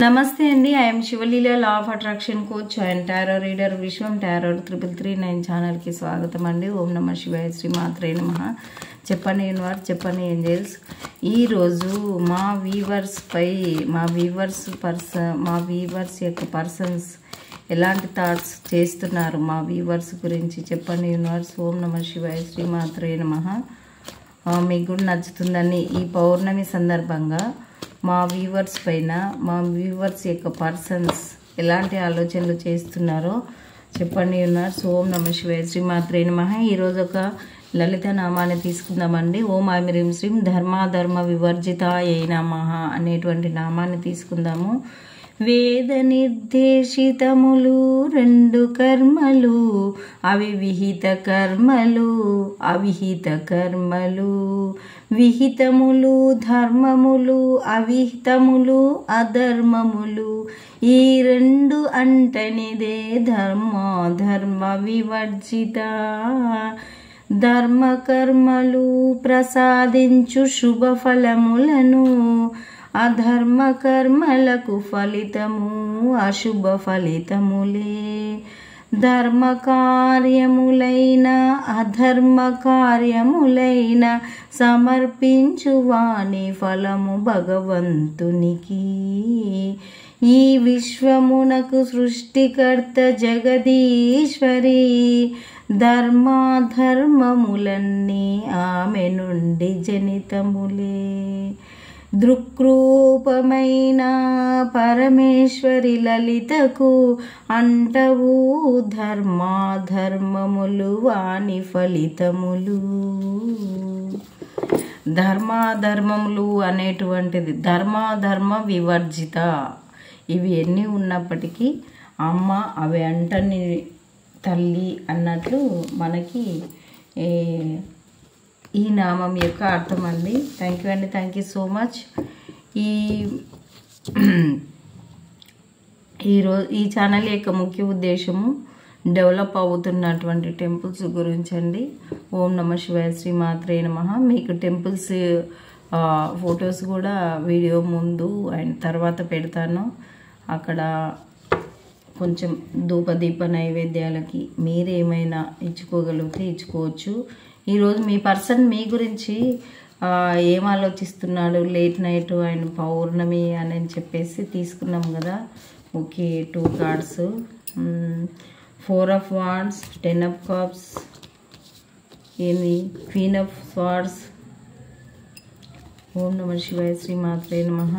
నమస్తే అండి. I am Shivaleela, law of attraction coach and tarot reader. Vishwam tarot 3339 ఛానల్కి స్వాగతం అండి. ఓం నమ శివాయ, శ్రీ మాత్రే నమః. చెప్పండి యూనివర్స్, చెప్పండి ఏంజల్స్. ఈరోజు మా వీవర్స్ యొక్క పర్సన్స్ ఎలాంటి థాట్స్ చేస్తున్నారు మా వీవర్స్ గురించి చెప్పండి యూనివర్స్. ఓం నమ శివాయ, శ్రీ మాత్రే నమః. మీకు కూడా నచ్చుతుందని ఈ పౌర్ణమి సందర్భంగా మా వ్యూవర్స్ పైన మా వ్యూవర్స్ యొక్క పర్సన్స్ ఎలాంటి ఆలోచనలు చేస్తున్నారో చెప్పండి యూనివర్స్. ఓం నమ శివాయ, శ్రీ మాత్రే నమః. ఈరోజు ఒక లలిత నామాన్ని తీసుకుందామండి. ఓం ఐం హ్రీం శ్రీం ధర్మాధర్మ వివర్జితాయై నమః అనేటువంటి నామాన్ని తీసుకుందాము. వేద నిర్దేశితములు రెండు కర్మలు, అవి విహిత కర్మలు అవిహిత కర్మలు, విహితములు ధర్మములు అవిహితములు అధర్మములు, ఈ రెండు అంటనిదే ధర్మ వివర్జిత. ధర్మ కర్మలు ప్రసాదించు శుభ ఫలములను, అధర్మ కర్మలకు ఫలితము అశుభ ఫలితములే. ధర్మ కార్యములైన అధర్మ కార్యములైన సమర్పించు వాని ఫలము భగవంతునికి. ఈ విశ్వమునకు సృష్టికర్త జగదీశ్వరి, ధర్మాధర్మములన్నీ ఆమె నుండి జనితములే. దృక్రూపమైన పరమేశ్వరి లలితకు అంటవు ధర్మాధర్మములు వాని ఫలితములు. ధర్మాధర్మములు అనేటువంటిది ధర్మాధర్మ వివర్జిత. ఇవి ఎన్ని ఉన్నప్పటికీ అమ్మ అవి అంటని తల్లి అన్నట్లు మనకి ఈ నామం యొక్క అర్థం అండి. థ్యాంక్ యూ అండి, థ్యాంక్ యూ సో మచ్. ఈ ఛానల్ యొక్క ముఖ్య ఉద్దేశము డెవలప్ అవుతున్నటువంటి టెంపుల్స్ గురించి అండి. ఓం నమ శివాయ, శ్రీ మాత్రే నమః. మీకు టెంపుల్స్ ఫొటోస్ కూడా వీడియో ముందు అండ్ తర్వాత పెడతాను. అక్కడ కొంచెం ధూపదీప నైవేద్యాలకి మీరేమైనా ఇచ్చుకోగలిగితే ఇచ్చుకోవచ్చు. ఈరోజు మీ పర్సన్ మీ గురించి ఏం ఆలోచిస్తున్నాడు, లేట్ నైట్ అండ్ పౌర్ణమి అని చెప్పేసి తీసుకున్నాం కదా. Okay, 2 cards, 4 of wands, 10 of cups, ఏంది క్వీన్ ఆఫ్ స్వార్డ్స్. ఓం నమ శివాయ, శ్రీ మాత్రే నమః.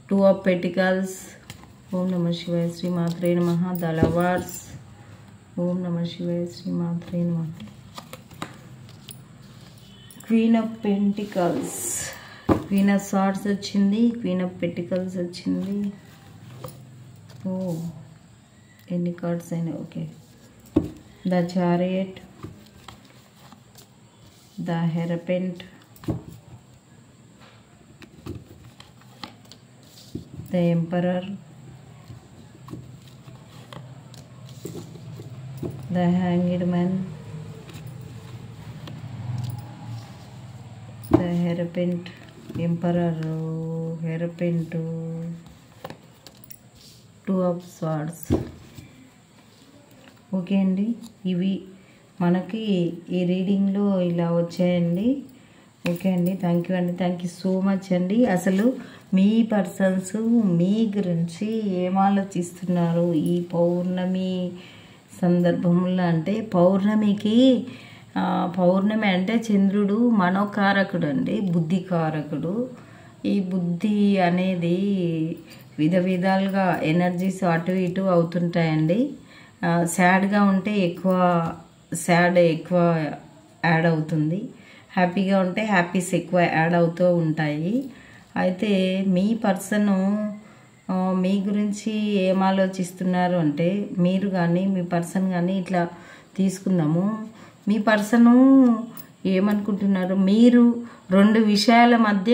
2 ఆఫ్ పెటికల్స్. ఓం నమ శివాయ, శ్రీ మాత్రే నమః. The lovers. ఓం నమ శివాయ, శ్రీ మాత్రే నమః. Queen of pentacles, queen of swords వచ్చింది, క్వీన్ ఆఫ్ పెంటికల్స్ వచ్చింది. ఓ ఎన్ని కార్డ్స్ అయినాయి. Okay, the chariot, the హెరపెంట్, the emperor, the hanged man, the hierophant, emperor, hierophant, 2 of swords. Okay అండి, ఇవి మనకి ఈ రీడింగ్లో ఇలా వచ్చాయండి. ఓకే అండి, థ్యాంక్ యూ అండి, థ్యాంక్ యూ సో మచ్ అండి. అసలు మీ పర్సన్స్ మీ గురించి ఏం ఆలోచిస్తున్నారు ఈ పౌర్ణమి సందర్భంలో? అంటే పౌర్ణమి అంటే చంద్రుడు మనోకారకుడు అండి, బుద్ధికారకుడు. ఈ బుద్ధి అనేది విధాలుగా ఎనర్జీస్ అటు ఇటు అవుతుంటాయండి. సాడ్గా ఉంటే ఎక్కువ యాడ్ అవుతుంది, హ్యాపీగా ఉంటే హ్యాపీస్ ఎక్కువ యాడ్ అవుతూ ఉంటాయి. అయితే మీ పర్సను మీ గురించి ఏం ఆలోచిస్తున్నారు అంటే, మీరు కానీ మీ పర్సన్ కానీ ఇట్లా తీసుకుందాము. మీ పర్సను ఏమనుకుంటున్నారు, మీరు రెండు విషయాల మధ్య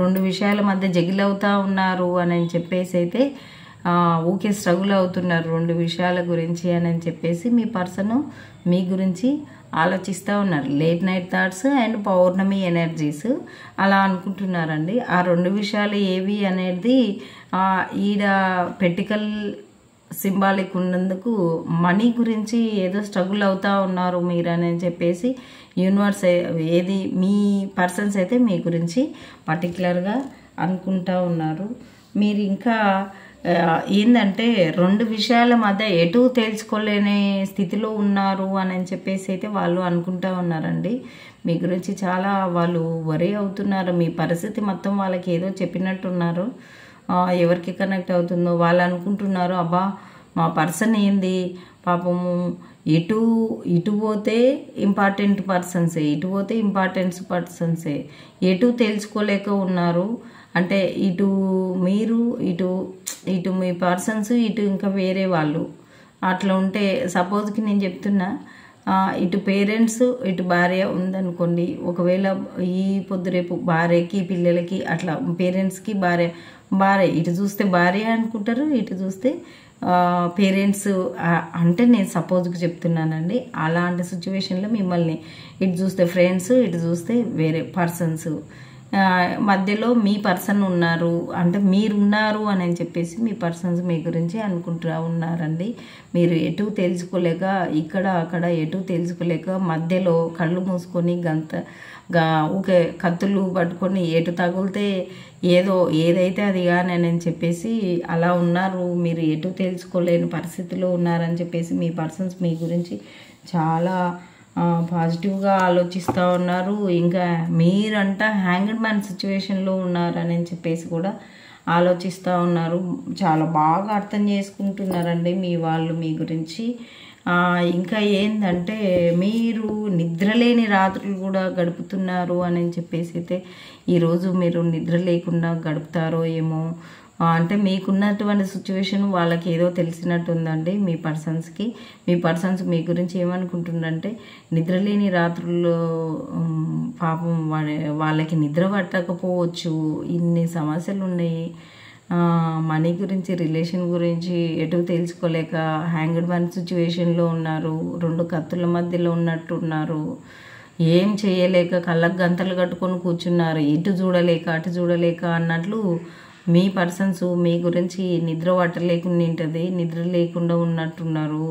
రెండు విషయాల మధ్య జగిల్ అవుతా ఉన్నారు అని చెప్పేసి అయితే స్ట్రగుల్ అవుతున్నారు 2 విషయాల గురించి అని చెప్పేసి మీ పర్సను మీ గురించి ఆలోచిస్తూ ఉన్నారు. Late night thoughts and Pournami energies అలా అనుకుంటున్నారండి. ఆ రెండు విషయాలు ఏవి అనేది ఈడ పెటికల్ సింబాలిక్ ఉన్నందుకు మనీ గురించి ఏదో స్ట్రగుల్ అవుతూ ఉన్నారు మీరు అని చెప్పేసి యూనివర్స్ ఏది మీ పర్సన్స్ అయితే మీ గురించి పర్టికులర్గా అనుకుంటా ఉన్నారు. మీరు ఇంకా ఏంటంటే రెండు విషయాల మధ్య ఎటు తేల్చుకోలేని స్థితిలో ఉన్నారు అని చెప్పేసి అయితే వాళ్ళు అనుకుంటా ఉన్నారండి. మీ గురించి చాలా వాళ్ళు వరీ అవుతున్నారు. మీ పరిస్థితి మొత్తం వాళ్ళకి ఏదో చెప్పినట్టున్నారు. ఎవరికి కనెక్ట్ అవుతుందో వాళ్ళు అనుకుంటున్నారు, అబ్బా మా పర్సన్ ఏంది పాపము ఇటు పోతే ఇంపార్టెంట్ పర్సన్సే, ఇటు పోతే ఇంపార్టెంట్ పర్సన్సే, ఎటు తెలుసుకోలేక ఉన్నారు. అంటే ఇటు మీరు ఇటు మీ పర్సన్స్, ఇటు ఇంకా వేరే వాళ్ళు అట్లా ఉంటే సపోజ్కి నేను చెప్తున్నా, ఇటు పేరెంట్స్ ఇటు భార్య ఉందనుకోండి. ఒకవేళ ఈ పొద్దు రేపు భార్యకి పిల్లలకి అట్లా పేరెంట్స్కి భార్య ఇటు చూస్తే భార్య అనుకుంటారు, ఇటు చూస్తే పేరెంట్స్ అంటే నేను సపోజ్కి చెప్తున్నానండి. అలాంటి సిచ్యువేషన్లో మిమ్మల్ని ఇటు చూస్తే ఫ్రెండ్స్, ఇటు చూస్తే వేరే పర్సన్స్ మధ్యలో మీ పర్సన్ ఉన్నారు అంటే మీరున్నారు అని చెప్పేసి మీ పర్సన్స్ మీ గురించి అనుకుంటూ ఉన్నారండి. మీరు ఎటు తెలుసుకోలేక ఇక్కడ అక్కడ ఎటు తెలుసుకోలేక మధ్యలో కళ్ళు మూసుకొని ఊకే కత్తులు పట్టుకొని ఎటు తగిలితే ఏదైతే అది కానీ చెప్పేసి అలా ఉన్నారు. మీరు ఎటు తెలుసుకోలేని పరిస్థితిలో ఉన్నారని చెప్పేసి మీ పర్సన్స్ మీ గురించి చాలా పాజిటివ్గా ఆలోచిస్తూ ఉన్నారు. ఇంకా మీరంట హ్యాంగ్డ్ మ్యాన్ సిచ్యువేషన్లో ఉన్నారని చెప్పేసి కూడా ఆలోచిస్తూ ఉన్నారు. చాలా బాగా అర్థం చేసుకుంటున్నారండి మీ వాళ్ళు మీ గురించి. ఇంకా ఏంటంటే మీరు నిద్రలేని రాత్రులు కూడా గడుపుతున్నారు అని చెప్పేసి అయితే ఈరోజు మీరు నిద్ర లేకుండా గడుపుతారో ఏమో. అంటే మీకున్నటువంటి సిచ్యువేషన్ వాళ్ళకి ఏదో తెలిసినట్టు ఉందండి మీ పర్సన్స్కి. మీ పర్సన్స్ మీ గురించి ఏమనుకుంటుందంటే నిద్రలేని రాత్రుల్లో పాపం వాళ్ళకి నిద్ర పట్టకపోవచ్చు, ఇన్ని సమస్యలు ఉన్నాయి, మనీ గురించి రిలేషన్ గురించి ఎటు తెలుసుకోలేక హ్యాంగ్డ్ మ్యాన్ సిచ్యువేషన్లో ఉన్నారు, రెండు కత్తుల మధ్యలో ఉన్నట్టున్నారు, ఏం చేయలేక కళ్ళకు గంతలు కట్టుకొని కూర్చున్నారు, ఇటు చూడలేక అటు చూడలేక అన్నట్లు మీ పర్సన్స్ మీ గురించి నిద్ర పట్టలేకుండా నిద్ర లేకుండా ఉన్నట్టున్నారు.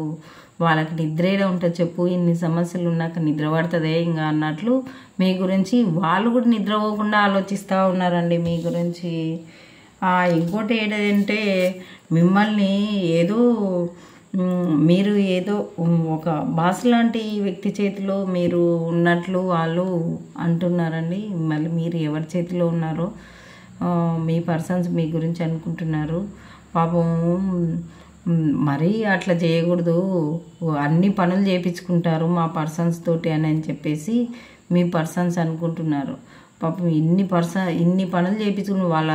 వాళ్ళకి నిద్రేలా ఉంటుంది చెప్పు, ఇన్ని సమస్యలు ఉన్నాక నిద్ర పడుతుందే ఇంకా అన్నట్లు మీ గురించి వాళ్ళు కూడా నిద్రపోకుండా ఆలోచిస్తూ ఉన్నారండి మీ గురించి. ఇంకోటి ఏంటంటే మిమ్మల్ని మీరు ఏదో ఒక బాస్ లాంటి వ్యక్తి చేతిలో మీరు ఉన్నట్లు వాళ్ళు అంటున్నారండి. మళ్ళీ మీరు ఎవరి చేతిలో ఉన్నారో మీ పర్సన్స్ మీ గురించి అనుకుంటున్నారు. పాపం మరీ అట్లా చేయకూడదు, అన్ని పనులు చేయించుకుంటారు మా పర్సన్స్ తోటి అని చెప్పేసి మీ పర్సన్స్ అనుకుంటున్నారు. పాపం ఇన్ని పనులు చేయించుకుని వాళ్ళ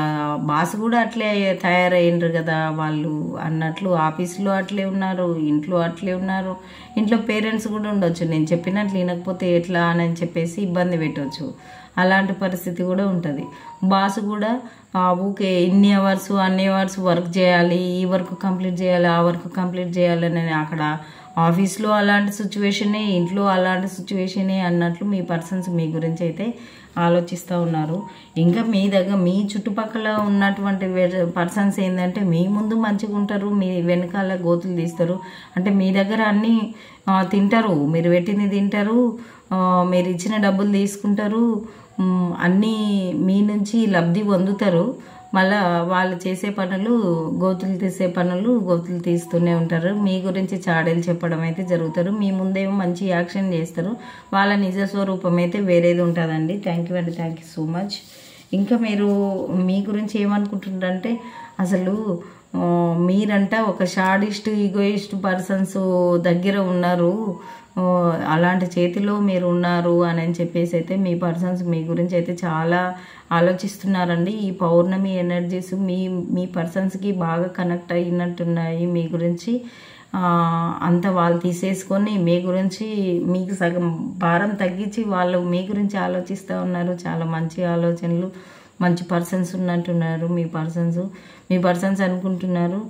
బాస్ కూడా అట్లే తయారయ్యిండ్రు కదా వాళ్ళు అన్నట్లు. ఆఫీస్లో అట్లే ఉన్నారు, ఇంట్లో అట్లే ఉన్నారు. ఇంట్లో పేరెంట్స్ కూడా ఉండొచ్చు, నేను చెప్పినట్లు వినకపోతే ఎట్లా అని చెప్పేసి ఇబ్బంది పెట్టవచ్చు. అలాంటి పరిస్థితి కూడా ఉంటుంది. బాస్ కూడా ఊకే ఇన్ని అవర్స్ అన్ని అవర్స్ వర్క్ చేయాలి, ఈ వర్క్ కంప్లీట్ చేయాలి, ఆ వర్క్ కంప్లీట్ చేయాలని అక్కడ ఆఫీస్లో అలాంటి సిచ్యువేషనే, ఇంట్లో అలాంటి సిచ్యువేషనే అన్నట్లు మీ పర్సన్స్ మీ గురించి అయితే ఆలోచిస్తూ ఉన్నారు. ఇంకా మీ చుట్టుపక్కల ఉన్నటువంటి పర్సన్స్ ఏంటంటే మీ ముందు మంచిగా ఉంటారు, మీ వెనకాల గోతులు తీస్తారు. అంటే మీ దగ్గర అన్నీ తింటారు, మీరు పెట్టింది తింటారు, మీరు ఇచ్చిన డబ్బులు తీసుకుంటారు, అన్నీ మీ నుంచి లబ్ధి పొందుతారు. మళ్ళా వాళ్ళు చేసే పనులు గోతులు తీస్తూనే ఉంటారు. మీ గురించి చాడీలు చెప్పడం అయితే జరుగుతారు. మీ ముందేమో మంచి యాక్షన్ చేస్తారు, వాళ్ళ నిజ స్వరూపం అయితే వేరేది ఉంటుందండి. థ్యాంక్ యూ అండి, థ్యాంక్ యూ సో మచ్. ఇంకా మీరు మీ గురించి ఏమనుకుంటుందంటే అసలు మీరంట ఒక షాడిస్ట్ ఈగోయిస్ట్ పర్సన్స్ దగ్గర ఉన్నారు, అలాంటి చేతిలో మీరు ఉన్నారు అని చెప్పేసి అయితే మీ పర్సన్స్ మీ గురించి అయితే చాలా ఆలోచిస్తున్నారండి. ఈ పౌర్ణమి ఎనర్జీస్ మీ పర్సన్స్కి బాగా కనెక్ట్ అయినట్టున్నాయి. మీ గురించి అంత వాళ్ళు తీసేసుకొని మీ గురించి మీకు సగం భారం తగ్గించి వాళ్ళు మీ గురించి ఆలోచిస్తూ ఉన్నారు. చాలా మంచి ఆలోచనలు, మంచి పర్సన్స్ ఉన్నట్టున్నారు మీ పర్సన్స్ అనుకుంటున్నారు.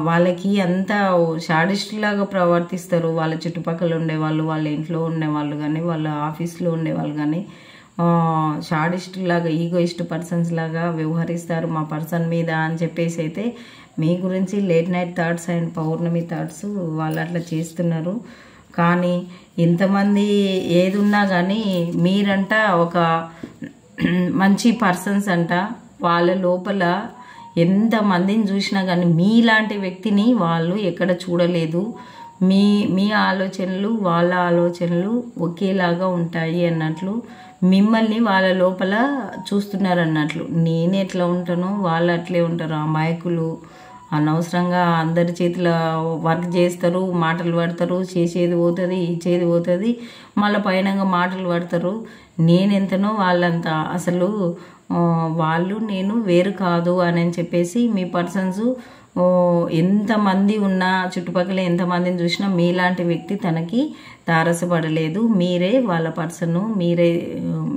వాళ్ళకి అంతా షాడిస్ట్ లాగా ప్రవర్తిస్తారు. వాళ్ళ చుట్టుపక్కల ఉండేవాళ్ళు, వాళ్ళ ఇంట్లో ఉండేవాళ్ళు కానీ, వాళ్ళ ఆఫీస్లో ఉండేవాళ్ళు కానీ షాడిస్ట్ లాగా, ఈగోయిస్ట్ పర్సన్స్ లాగా వ్యవహరిస్తారు మా పర్సన్ మీద అని చెప్పేసి అయితే మీ గురించి late night thoughts and pournami thoughts వాళ్ళు అట్లా చేస్తున్నారు. కానీ ఇంతమంది ఏది ఉన్నా కానీ మీరంట ఒక మంచి పర్సన్స్ అంట. వాళ్ళ లోపల ఎంతమందిని చూసినా కానీ మీలాంటి వ్యక్తిని వాళ్ళు ఎక్కడ చూడలేదు. మీ ఆలోచనలు వాళ్ళ ఆలోచనలు ఒకేలాగా ఉంటాయి అన్నట్లు మిమ్మల్ని వాళ్ళ లోపల చూస్తున్నారు అన్నట్లు. నేను ఎట్లా ఉంటానో వాళ్ళు అట్లే ఉంటారు. అమాయకులు, అనవసరంగా అందరి చేతిలో వర్క్ చేస్తారు, మాటలు పడతారు, చేసేది పోతుంది, ఇచ్చేది పోతుంది, మళ్ళీ పైనంగా మాటలు పడతారు. నేనెంతనో వాళ్ళంతా. అసలు వాళ్ళు నేను వేరు కాదు అని చెప్పేసి మీ పర్సన్స్ ఎంతమంది ఉన్నా, చుట్టుపక్కల ఎంతమందిని చూసినా మీలాంటి వ్యక్తి తనకి తారసపడలేదు. మీరే వాళ్ళ పర్సన్,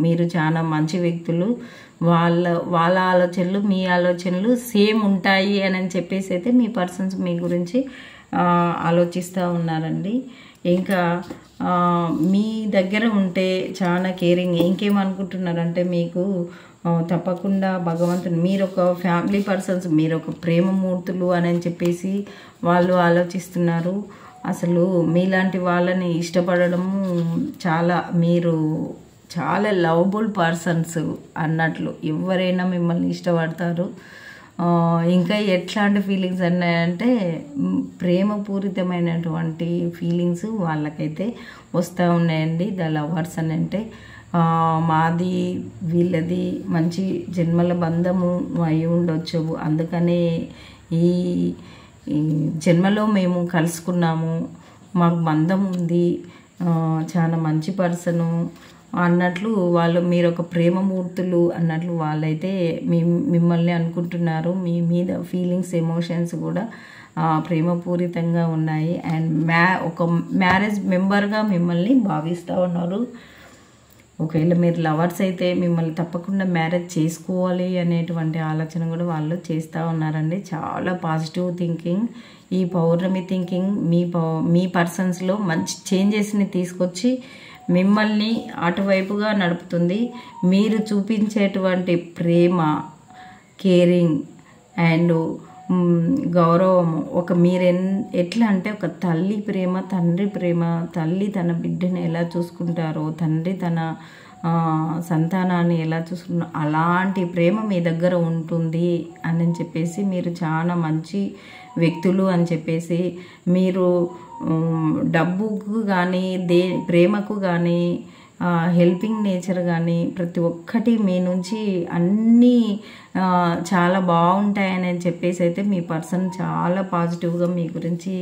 మీరు చాలా మంచి వ్యక్తులు. వాళ్ళ ఆలోచనలు మీ ఆలోచనలు సేమ్ ఉంటాయి అని చెప్పేసి అయితే మీ పర్సన్స్ మీ గురించి ఆలోచిస్తూ ఉన్నారండి. ఇంకా మీ దగ్గర ఉంటే చాలా కేరింగ్. ఇంకేమనుకుంటున్నారంటే మీకు తప్పకుండా భగవంతుని, మీరు ఒక ఫ్యామిలీ పర్సన్స్, మీరు ఒక ప్రేమమూర్తులు అని చెప్పేసి వాళ్ళు ఆలోచిస్తున్నారు. అసలు మీలాంటి వాళ్ళని ఇష్టపడడము మీరు చాలా లవబుల్ పర్సన్స్ అన్నట్లు. ఎవరైనా మిమ్మల్ని ఇష్టపడతారు. ఇంకా ఎట్లాంటి ఫీలింగ్స్ అన్నాయంటే ప్రేమపూరితమైనటువంటి ఫీలింగ్స్ వాళ్ళకైతే వస్తూ ఉన్నాయండి. ద లవర్స్ అని అంటే మాది వీళ్ళది మంచి జన్మల బంధము అయి ఉండొచ్చు. అందుకనే ఈ జన్మలో మేము కలుసుకున్నాము, మాకు బంధం ఉంది, చాలా మంచి పర్సను అన్నట్లు వాళ్ళు, మీరు ఒక ప్రేమమూర్తులు అన్నట్లు వాళ్ళైతే మిమ్మల్ని అనుకుంటున్నారు. మీ మీద ఫీలింగ్స్, ఎమోషన్స్ కూడా ప్రేమపూరితంగా ఉన్నాయి. అండ్ ఒక మ్యారేజ్ మెంబర్గా మిమ్మల్ని భావిస్తూ ఉన్నారు. ఒకవేళ మీరు లవర్స్ అయితే మిమ్మల్ని తప్పకుండా మ్యారేజ్ చేసుకోవాలి అనేటువంటి ఆలోచన కూడా వాళ్ళు చేస్తూ ఉన్నారండి. చాలా పాజిటివ్ థింకింగ్. ఈ పౌర్ణమి థింకింగ్ మీ పర్సన్స్లో మంచి చేంజెస్ని తీసుకొచ్చి మిమ్మల్ని అటువైపుగా నడుపుతుంది. మీరు చూపించేటువంటి ప్రేమ, కేరింగ్ అండ్ గౌరవం, ఎట్లా అంటే ఒక తల్లి ప్రేమ, తండ్రి ప్రేమ, తల్లి తన బిడ్డని ఎలా చూసుకుంటారో, తండ్రి తన సంతానాన్ని ఎలా చూసుకుంటారో అలాంటి ప్రేమ మీ దగ్గర ఉంటుంది అని చెప్పేసి, మీరు చాలా మంచి వ్యక్తులు అని చెప్పేసి, మీరు డబ్బుకు కానీ ప్రేమకు కానీ హెల్పింగ్ నేచర్ కానీ ప్రతి ఒక్కటి మీ నుంచి అన్నీ చాలా బాగుంటాయని చెప్పేసి అయితే మీ పర్సన్ చాలా పాజిటివ్గా మీ గురించి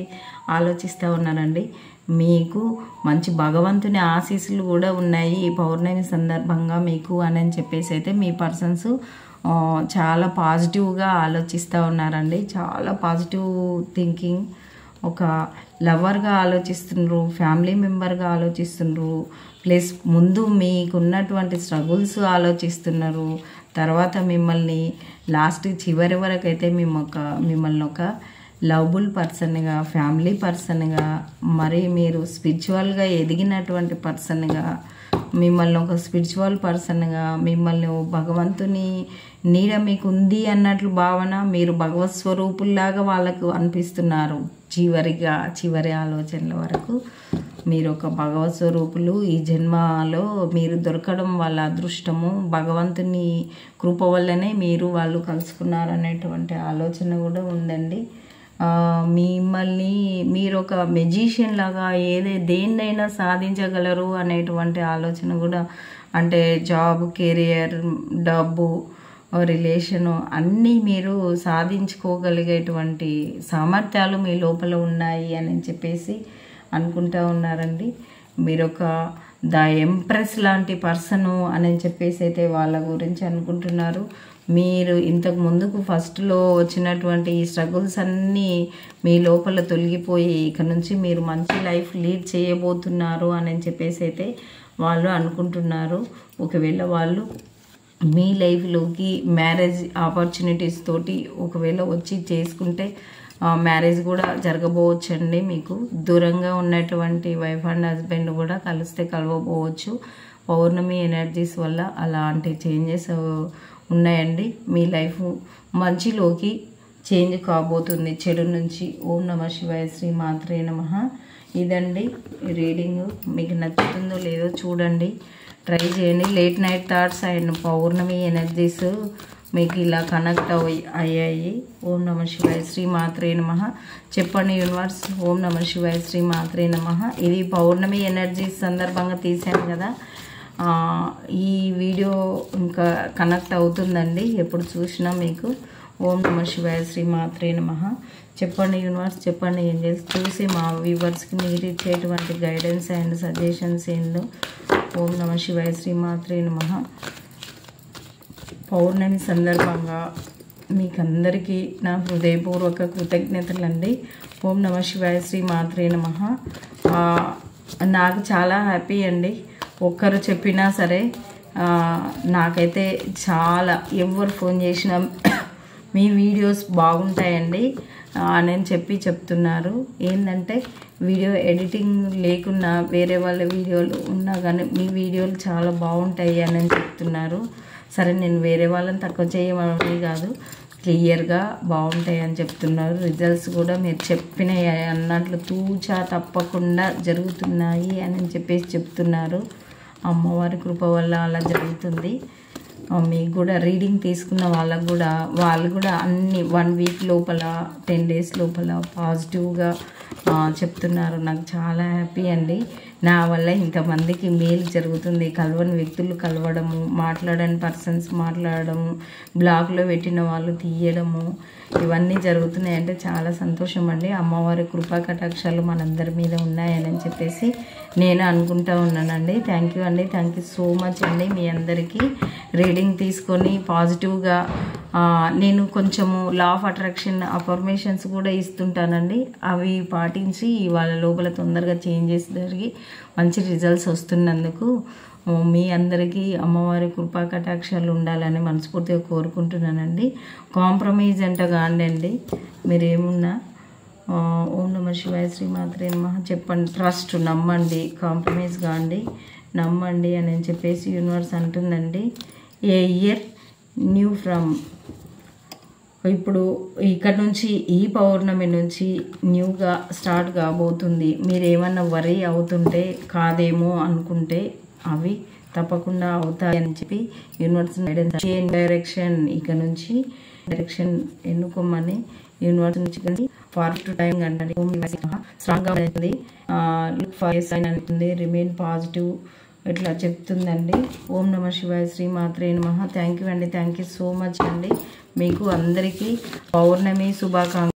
ఆలోచిస్తూ ఉన్నారండి. మీకు మంచి భగవంతుని ఆశీస్సులు కూడా ఉన్నాయి ఈ పౌర్ణమి సందర్భంగా మీకు అని చెప్పేసి అయితే మీ పర్సన్స్ చాలా పాజిటివ్గా ఆలోచిస్తూ ఉన్నారండి. చాలా పాజిటివ్ థింకింగ్. ఒక లవర్గా ఆలోచిస్తున్నారు, ఫ్యామిలీ మెంబర్గా ఆలోచిస్తున్నారు, ప్లస్ ముందు మీకున్నటువంటి స్ట్రగుల్స్ ఆలోచిస్తున్నారు. తర్వాత మిమ్మల్ని చివరి వరకు అయితే మిమ్మల్ని ఒక లవబుల్ పర్సన్గా, ఫ్యామిలీ పర్సన్గా, మరి మీరు స్పిరిచువల్గా ఎదిగినటువంటి పర్సన్గా, మిమ్మల్ని ఒక స్పిరిచువల్ పర్సన్గా, మిమ్మల్ని భగవంతుని నీడ మీకు ఉంది అన్నట్లు భావన, మీరు భగవత్ స్వరూపుల్లాగా వాళ్ళకు అనిపిస్తున్నారు. చివరి ఆలోచనల వరకు మీరు ఒక భగవత్ స్వరూపులు. ఈ జన్మలో మీరు దొరకడం వాళ్ళ అదృష్టము, భగవంతుని కృప వల్లనే వాళ్ళు కలుసుకున్నారనేటువంటి ఆలోచన కూడా ఉందండి. మీరు ఒక మెజిషియన్ లాగా దేన్నైనా సాధించగలరు అనేటువంటి ఆలోచన కూడా, అంటే జాబ్, కెరియర్, డబ్బు, రిలేషను అన్నీ మీరు సాధించుకోగలిగేటువంటి సామర్థ్యాలు మీ లోపల ఉన్నాయి అని చెప్పేసి అనుకుంటూ ఉన్నారండి. మీరొక ద ఎంప్రెస్ లాంటి పర్సను అని చెప్పేసి అయితే వాళ్ళ గురించి అనుకుంటున్నారు. మీరు ఇంతకు ముందుకు ఫస్ట్లో వచ్చినటువంటి ఈ స్ట్రగుల్స్ అన్నీ మీ లోపల తొలగిపోయి ఇక నుంచి మీరు మంచి లైఫ్ లీడ్ చేయబోతున్నారు అని చెప్పేసి అయితే వాళ్ళు అనుకుంటున్నారు. ఒకవేళ వాళ్ళు మీ లైఫ్లోకి మ్యారేజ్ ఆపర్చునిటీస్ తోటి ఒకవేళ వచ్చి చేసుకుంటే మ్యారేజ్ కూడా జరగబోవచ్చండి. మీకు దూరంగా ఉన్నటువంటి వైఫ్ అండ్ హస్బెండ్ కూడా కలిస్తే కలవబోవచ్చు. పౌర్ణమి ఎనర్జీస్ వల్ల అలాంటి చేంజెస్ ఉన్నాయండి. మీ లైఫ్ మంచిలోకి చేంజ్ కాబోతుంది, చెడు నుంచి. ఓం నమః శివాయ, శ్రీ మాత్రే నమః. ఇదండి రీడింగ్. మీకు నచ్చుతుందో లేదో చూడండి, ట్రై చేయండి. Late night thoughts and Pournami energies మీకు ఇలా కనెక్ట్ అయ్యాయి. ఓం నమః శివాయ, శ్రీ మాత్రే నమః. చెప్పండి యూనివర్స్. ఓం నమః శివాయ, శ్రీ మాత్రే నమః. ఇది పౌర్ణమి ఎనర్జీస్ సందర్భంగా తీసాను కదా, ఈ వీడియో ఇంకా కనెక్ట్ అవుతుందండి ఎప్పుడు చూసినా మీకు. ఓం నమః శివాయ, శ్రీ మాత్రే నమః. చెప్పండి యూనివర్స్, చెప్పండి ఏంజెల్స్. చూసి మా వ్యూవర్స్కి మీరు ఇచ్చేటువంటి గైడెన్స్ అండ్ సజెషన్స్ ఏందో. ఓం నమః శివాయ, శ్రీ మాత్రే నమః. పౌర్ణమి సందర్భంగా మీకందరికీ నా హృదయపూర్వక కృతజ్ఞతలండి. ఓం నమః శివాయ, శ్రీ మాత్రే నమః. నాకు చాలా హ్యాపీ అండి. ఒక్కరు చెప్పినా సరే నాకైతే చాలా, ఎవరు ఫోన్ చేసినా మీ వీడియోస్ బాగుంటాయండి అని చెప్తున్నారు. ఏంటంటే వీడియో ఎడిటింగ్ లేకున్నా వేరే వాళ్ళ వీడియోలు ఉన్నా కానీ మీ వీడియోలు చాలా బాగుంటాయి అని చెప్తున్నారు. సరే, నేను వేరే వాళ్ళని తక్కువ చేయమని కాదు, క్లియర్గా బాగుంటాయి అని చెప్తున్నారు. రిజల్ట్స్ కూడా మీరు చెప్పిన అన్నట్లు తూచా తప్పకుండా జరుగుతున్నాయి అని చెప్తున్నారు. అమ్మవారి కృప వల్ల అలా జరుగుతుంది. మీకు కూడా రీడింగ్ తీసుకున్న వాళ్ళకు కూడా వాళ్ళు కూడా అన్ని 1 వీక్ లోపల 10 డేస్ లోపల పాజిటివ్గా చెప్తున్నారు. నాకు చాలా హ్యాపీ అండి. నా వల్ల ఇంతమందికి మేలు జరుగుతుంది. కలవని వ్యక్తులు కలవడము, మాట్లాడని పర్సన్స్ మాట్లాడడము, బ్లాగ్లో పెట్టిన వాళ్ళు తీయడము, ఇవన్నీ జరుగుతున్నాయంటే చాలా సంతోషం అండి. అమ్మవారి కృపా కటాక్షాలు మనందరి మీద ఉన్నాయని చెప్పేసి నేను అనుకుంటా ఉన్నానండి. థ్యాంక్ యూ అండి, థ్యాంక్ యూ సో మచ్ అండి. మీ అందరికీ రీడింగ్ తీసుకొని పాజిటివ్గా నేను కొంచెము లా ఆఫ్ అట్రాక్షన్ అఫర్మేషన్స్ కూడా ఇస్తుంటానండి. అవి పాటించి వాళ్ళ లోపల తొందరగా చేంజెస్ జరిగి మంచి రిజల్ట్స్ వస్తున్నందుకు మీ అందరికీ అమ్మవారి కృపా కటాక్షాలు ఉండాలని మనస్ఫూర్తిగా కోరుకుంటున్నానండి. కాంప్రమైజ్ అంటే కాండి, మీరేమున్నా. ఓం నమః శివాయ, శ్రీ మాత్రే నమః. చెప్పండి, ట్రస్ట్, నమ్మండి, కాంప్రమైజ్ కాండి, నమ్మండి అని చెప్పేసి యూనివర్స్ అంటుందండి. ఏ ఇయర్ న్యూ ఫ్రమ్, ఇప్పుడు ఇక్కడ నుంచి ఈ పౌర్ణమి నుంచి న్యూగా స్టార్ట్ కాబోతుంది. మీరు ఏమన్నా వరీ అవుతుంటే కాదేమో అనుకుంటే అవి తప్పకుండా అవుతాయని చెప్పి యూనివర్స్ గైడెన్స్. చేంజ్ డైరెక్షన్, ఇక నుంచి డైరెక్షన్ ఎన్నుకోమని యూనివర్స్ నుంచి ఫార్వర్డ్ టైం అంటండి. స్ట్రాంగ్గా ఉంటుంది, లుక్ ఫైస్ అని అంటుంది, రిమైన్ పాజిటివ్ ఇట్లా చెప్తుందండి. ఓం నమః శివాయ, శ్రీ మాత్రే నమః. థ్యాంక్ యూ అండి, థ్యాంక్ యూ సో మచ్ అండి. మీకు అందరికీ పౌర్ణమి శుభాకాంక్షలు.